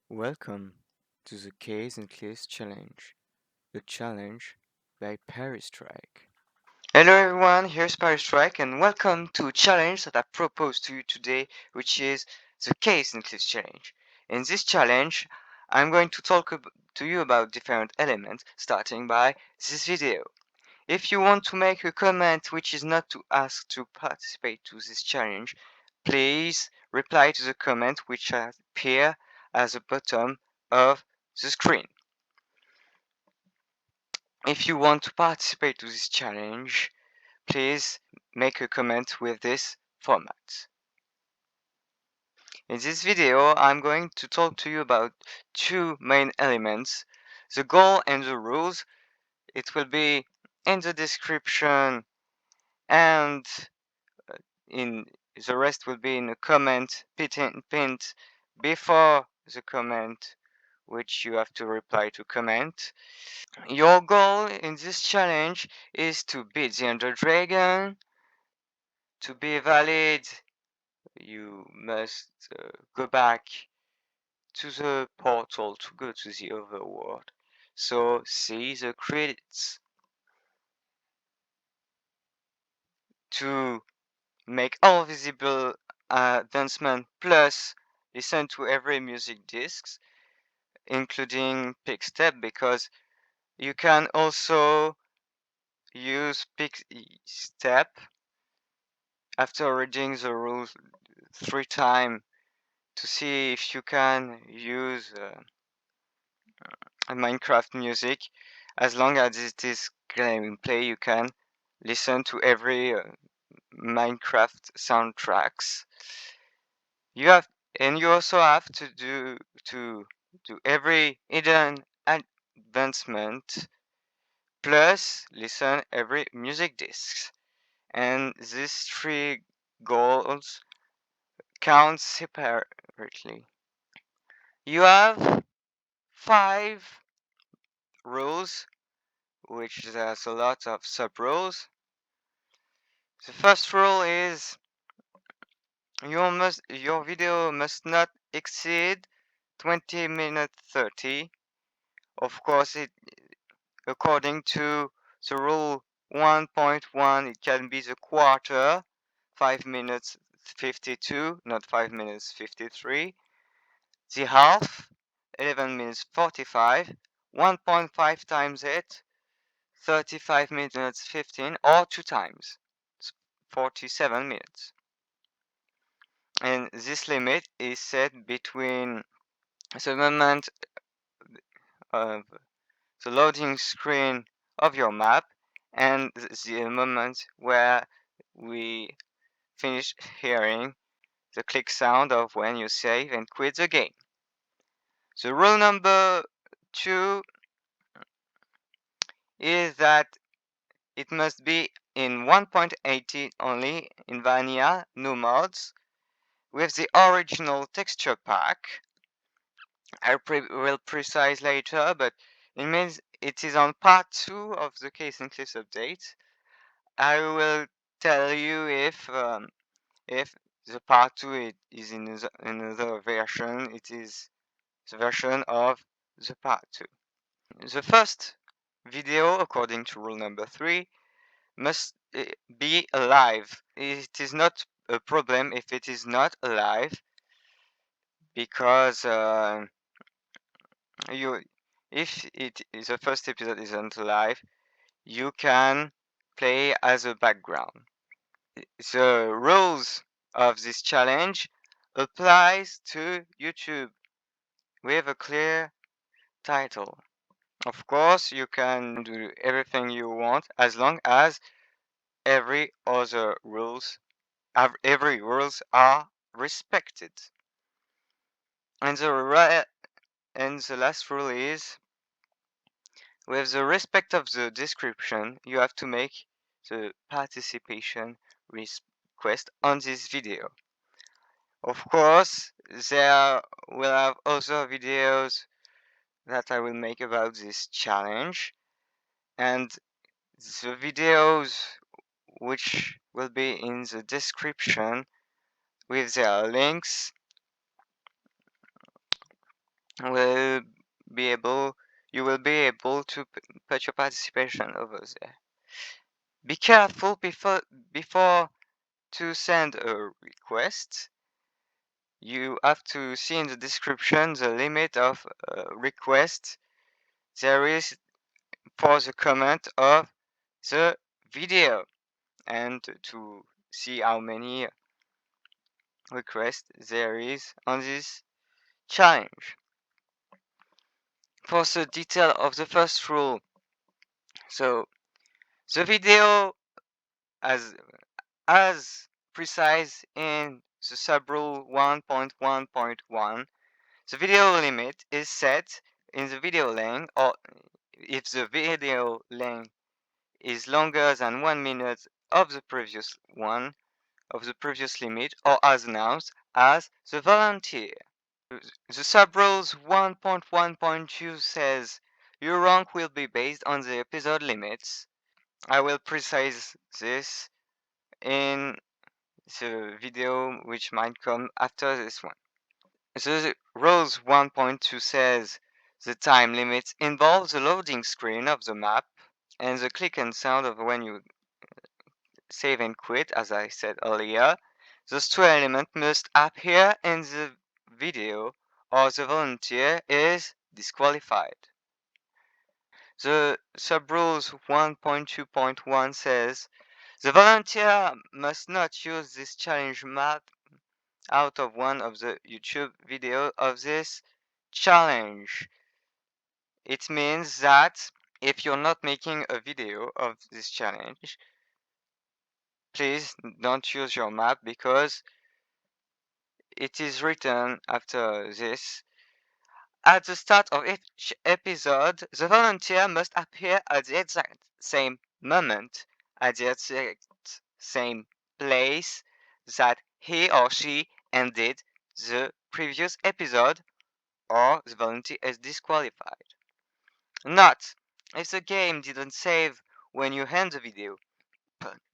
Welcome to the Caves&Cliffs Challenge, a challenge by Paristrike. Hello everyone, here's paristrike and welcome to a challenge that I propose to you today, which is the Caves&Cliffs challenge. In this challenge, I'm going to talk to you about different elements, starting by this video. If you want to make a comment which is not to ask to participate to this challenge, please reply to the comment which appear at the bottom of the screen. If you want to participate to this challenge, please make a comment with this format. In this video, I'm going to talk to you about two main elements, the goal and the rules. It will be in the description and in the rest will be in a comment pinned before the comment which you have to reply to comment. Your goal in this challenge is to beat the Ender Dragon. To be valid, you must go back to the portal to go to the overworld. So see the credits. To make all visible advancement plus listen to every music discs, including pick step, because you can also use pick step after reading the rules 3 times to see if you can use Minecraft music. As long as it is gameplay, you can listen to every Minecraft soundtracks. You have, and you also have to do every hidden advancement plus listen every music discs. And these three goals count separately. You have 5 rules, which there's a lot of sub rules. The first rule is your video must not exceed 20 minutes 30. Of course, it according to the rule 1.1, it can be the quarter, 5 minutes 52, not 5 minutes 53. The half, 11 minutes 45. 1.5 times it, 35 minutes 15, or 2 times, 47 minutes. And this limit is set between the moment of the loading screen of your map and the moment where we finish hearing the click sound of when you save and quit the game. So rule number 2 is that it must be in 1.80 only in vanilla, no mods, with the original texture pack. I will precise later, but it means it is on part 2 of the Caves&Cliffs update. I will tell you if the part 2 is in another version. It is the version of the part 2. The first video, according to rule number 3, must be alive. It is not a problem if it is not alive, because if the first episode isn't live, you can play as a background. The rules of this challenge applies to YouTube with a clear title. Of course, you can do everything you want as long as every rules are respected. And the last rule is, with the respect of the description, you have to make the participation request on this video. Of course, there will have other videos that I will make about this challenge, and the videos which will be in the description with their links will be able you will be able to put your participation over there. Be careful before to send a request. You have to see in the description the limit of request there is for the comment of the video and to see how many requests there is on this challenge. For the detail of the first rule, so the video as precise in the subrule 1.1.1, the video limit is set in the video length, or if the video length is longer than 1 minute of the previous one of the previous limit, or as announced as the volunteer. The subrules 1.1.2 says your rank will be based on the episode limits. I will precise this in the video which might come after this one. The rules 1.2 says the time limit involves the loading screen of the map and the click and sound of when you save and quit, as I said earlier. Those two elements must appear in the video or the volunteer is disqualified. The subrules 1.2.1 says the volunteer must not use this challenge map out of one of the YouTube video of this challenge. It means that if you're not making a video of this challenge, please don't use your map because it is written after this. At the start of each episode, the volunteer must appear at the exact same moment, at the exact same place that he or she ended the previous episode, or the volunteer is disqualified. Not if the game didn't save when you end the video.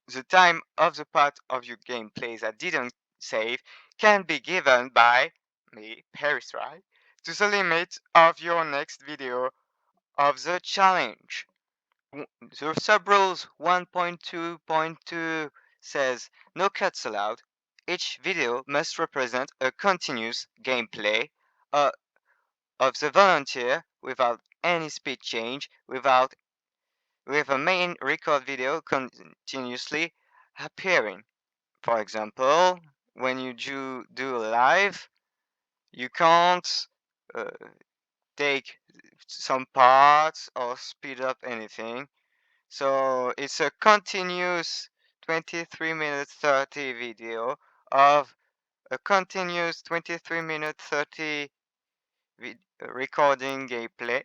The time of the part of your gameplay that didn't save can be given by me, paristrike, to the limit of your next video of the challenge. The subrules 1.2.2 says no cuts allowed. Each video must represent a continuous gameplay uh, of the volunteer without any speed change, with a main record video continuously appearing. For example, when you do live, you can't uh, take some parts or speed up anything. So it's a continuous 23 minute 30 video of a continuous 23 minute 30 recording gameplay.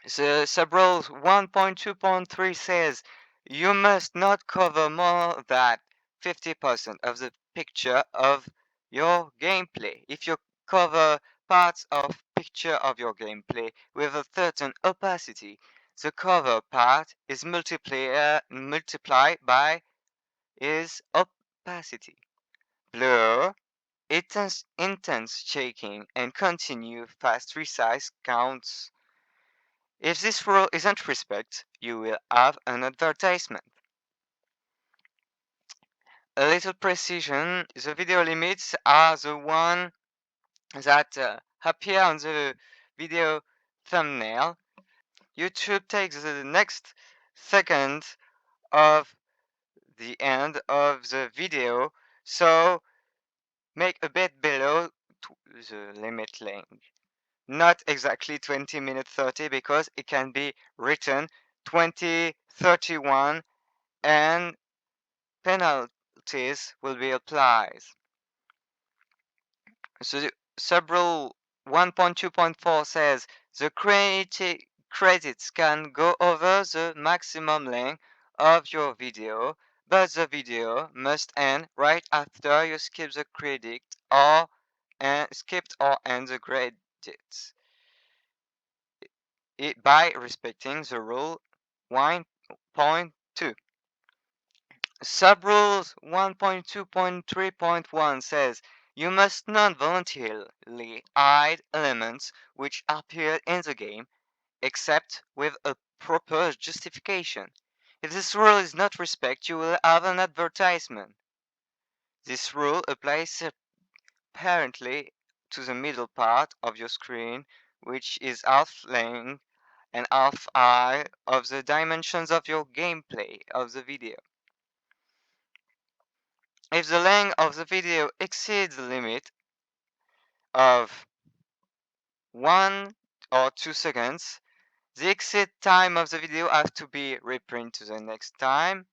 The subrules 1.2.3 says you must not cover more than 50% of the picture of your gameplay. If you cover parts of picture of your gameplay with a certain opacity, the cover part is multiplied by its opacity. Blur, intense shaking, and continue fast resize counts. If this rule isn't respected, you will have an advertisement. A little precision, the video limits are the one that appear on the video thumbnail. YouTube takes the next second of the end of the video, so make a bit below the limit length. Not exactly 20 minutes 30 because it can be written 2031 and penalties will be applied. So the subrule 1.2.4 says the credits can go over the maximum length of your video, but the video must end right after you skip the credit or skipped or end the credits. By respecting the rule 1.2. Subrules 1.2.3.1 says You must not voluntarily hide elements which appear in the game except with a proper justification. If this rule is not respected, you will have an advertisement. This rule applies apparently to the middle part of your screen, which is half length and half high of the dimensions of your gameplay of the video. If the length of the video exceeds the limit of 1 or 2 seconds, the exit time of the video has to be reprinted to the next time.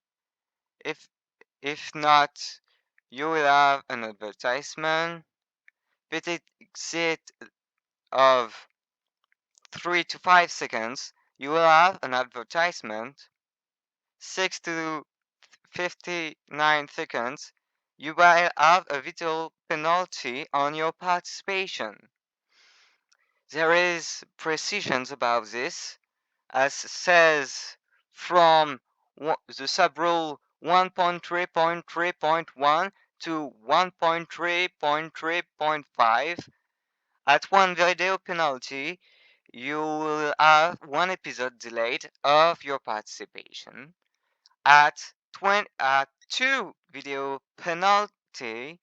If if not, you will have an advertisement. If it exceeds of 3 to 5 seconds, you will have an advertisement. 6 to 59 seconds, you will have a video penalty on your participation. There is precisions about this, as says from the subrule 1.3.3.1 to 1.3.3.5. At one video penalty, you will have one episode delayed of your participation. At 2 video penalty,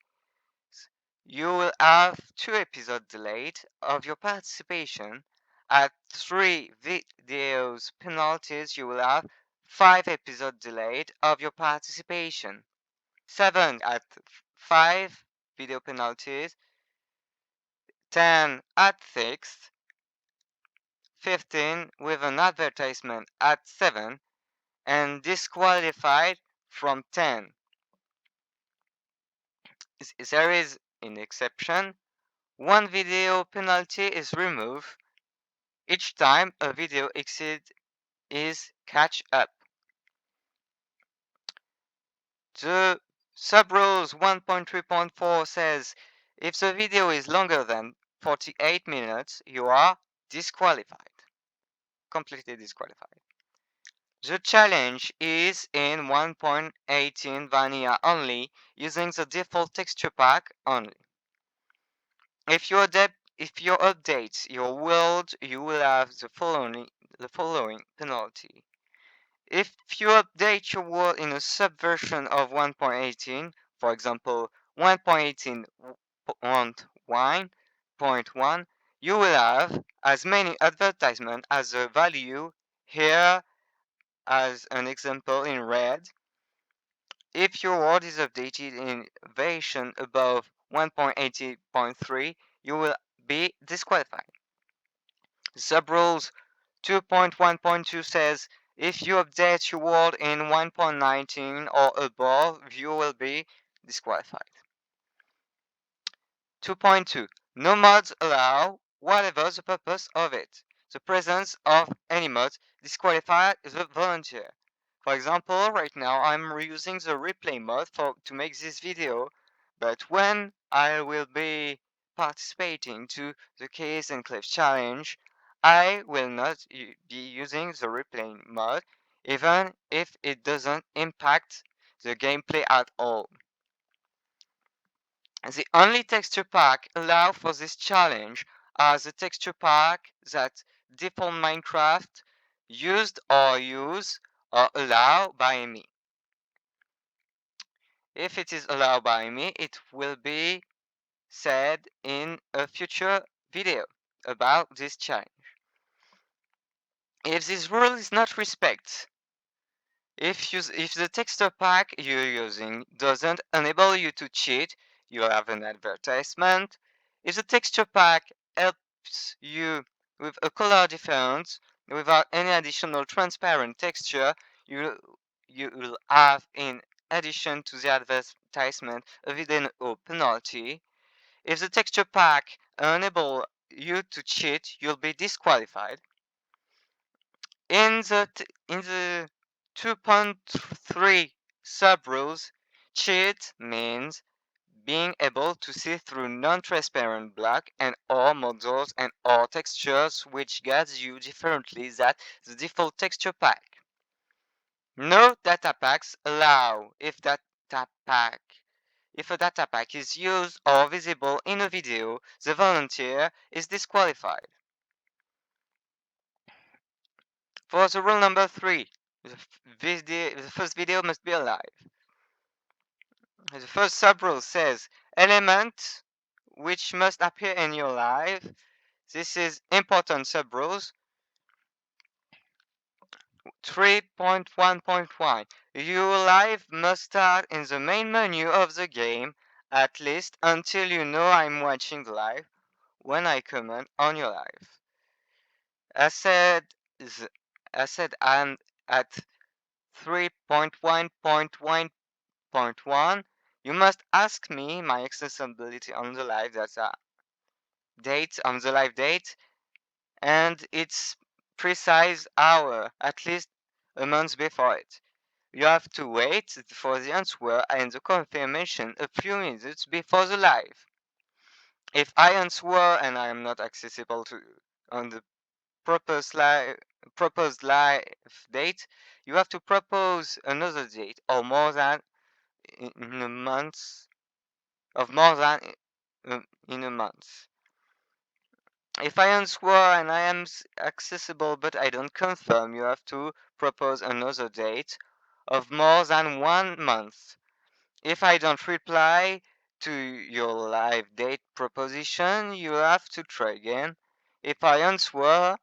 you will have 2 episodes delayed of your participation. At 3 videos penalties, you will have 5 episodes delayed of your participation. 7 at 5 video penalties, 10 at 6, 15 with an advertisement at 7, and disqualified from 10. There is an exception. One video penalty is removed each time a video exit is catch up. The subrules 1.3.4 says if the video is longer than 48 minutes, you are disqualified. Completely disqualified. The challenge is in 1.18 vanilla only, using the default texture pack only. If you update your world, you will have the following penalty. If you update your world in a subversion of 1.18, for example 1.18.1.1, you will have as many advertisements as the value here as an example in red. If your world is updated in version above 1.80.3, you will be disqualified. Subrules 2.1.2 says if you update your world in 1.19 or above, you will be disqualified. 2.2. No mods allow whatever the purpose of it. The presence of any mods disqualifies the volunteer. For example, right now I'm reusing the replay mod to make this video, but when I will be participating to the Caves&Cliffs challenge, I will not be using the replay mod, even if it doesn't impact the gameplay at all. The only texture pack allowed for this challenge are the texture pack that default Minecraft used or use or allowed by me. If it is allowed by me, it will be said in a future video about this challenge. If this rule is not respected, if the texture pack you're using doesn't enable you to cheat, you have an advertisement. If the texture pack helps you with a color difference without any additional transparent texture, you will have, in addition to the advertisement, a video penalty. If the texture pack enable you to cheat, you'll be disqualified. In the 2.3 subrules, cheat means being able to see through non-transparent block and or models and or textures which guides you differently than the default texture pack. No data packs allow if data pack If a data pack is used or visible in a video, the volunteer is disqualified. For the rule number 3, the first video must be alive. The first sub-rule says element which must appear in your live. This is important sub-rules. 3.1.1. Your live must start in the main menu of the game, at least until you know I'm watching the live when I comment on your live. I said, I said I'm at 3.1.1.1. You must ask me my accessibility on the live data date on the live date and its precise hour, at least a month before it. You have to wait for the answer and the confirmation a few minutes before the live. If I answer and I am not accessible to on the proposed live date, you have to propose another date or more than in a month of more than in a month. If I answer and I am accessible but I don't confirm, you have to propose another date of more than 1 month. If I don't reply to your live date proposition, you have to try again. If I answer,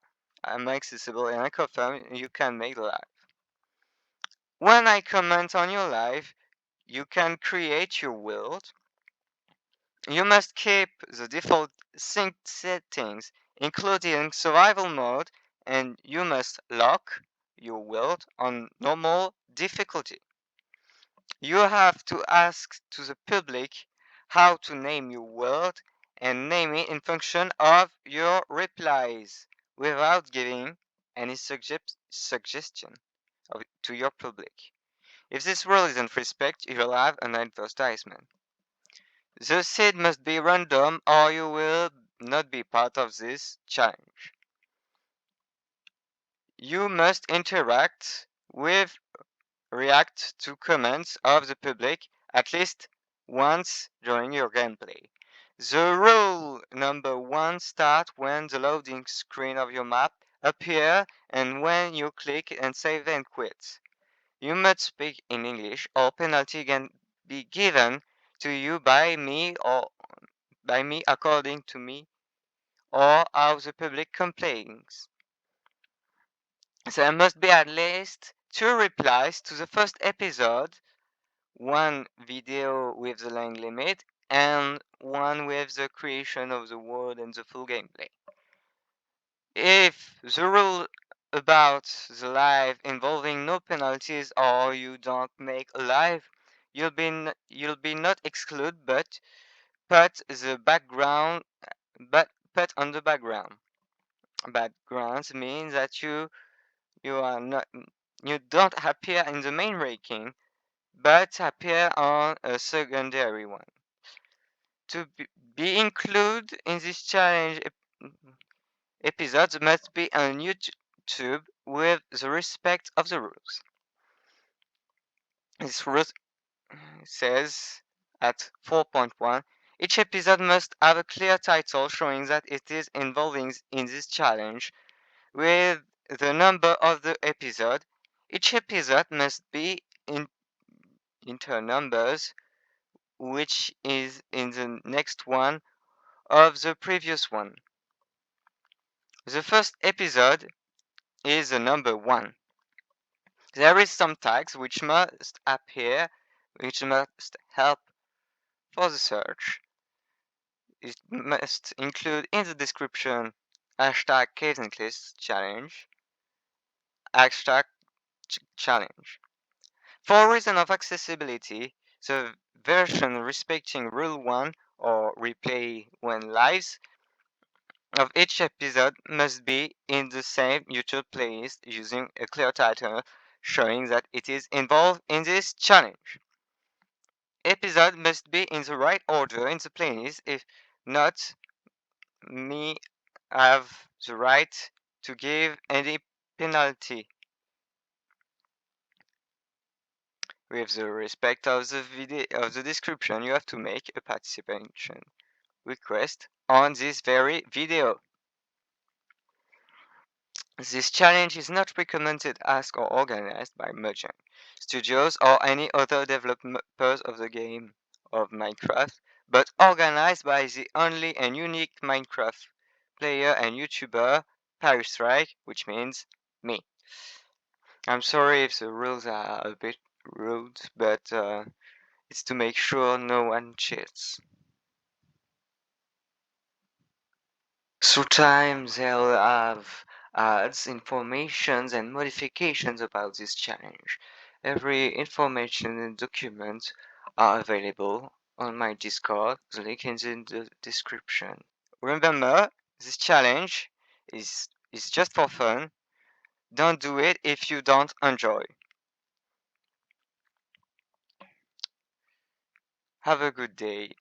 I'm accessible and I confirm, you can make the live. When I comment on your live, you can create your world. You must keep the default sync settings, including survival mode, and you must lock your world on normal difficulty. You have to ask to the public how to name your world and name it in function of your replies without giving any suggestion to your public. If this rule isn't respected, you will have an advertisement. The seed must be random or you will not be part of this challenge. You must interact with react to comments of the public at least once during your gameplay. The rule number 1 starts when the loading screen of your map appears and when you click and save and quit. You must speak in English or penalty can be given to you by me according to me or how the public complains. There must be at least 2 replies to the first episode, one video with the line limit and one with the creation of the world and the full gameplay. If the rule about the live involving no penalties or you don't make a live, you'll be not excluded but put the background but put on the background. Backgrounds means that you are not you don't appear in the main ranking but appear on a secondary one. To be included in this challenge episodes must be on YouTube with the respect of the rules. This rule says at 4.1 each episode must have a clear title showing that it is involving in this challenge with the number of the episode. Each episode must be in inter numbers which is in the next one of the previous one. The first episode is the number 1. There is some tags which must appear, which must help for the search. It must include in the description hashtag Caves&Cliffs challenge, hashtag challenge. For reason of accessibility, the version respecting rule 1 or replay when lives of each episode must be in the same YouTube playlist using a clear title showing that it is involved in this challenge. Episode must be in the right order in the playlist, if not, me have the right to give any penalty. With the respect of the video of the description, you have to make a participation request on this very video. This challenge is not recommended, asked, or organized by Mojang Studios or any other developers of the game of Minecraft, but organized by the only and unique Minecraft player and YouTuber, paristrike, which means me. I'm sorry if the rules are a bit rude, but it's to make sure no one cheats. Through time, they'll have ads, informations, and modifications about this challenge. Every information and document are available on my Discord. The link is in the description. Remember, this challenge is just for fun. Don't do it if you don't enjoy. Have a good day,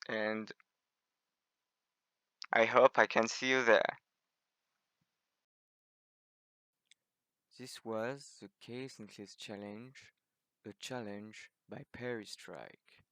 and I hope I can see you there. This was the Caves and Cliffs challenge, a challenge by Paristrike.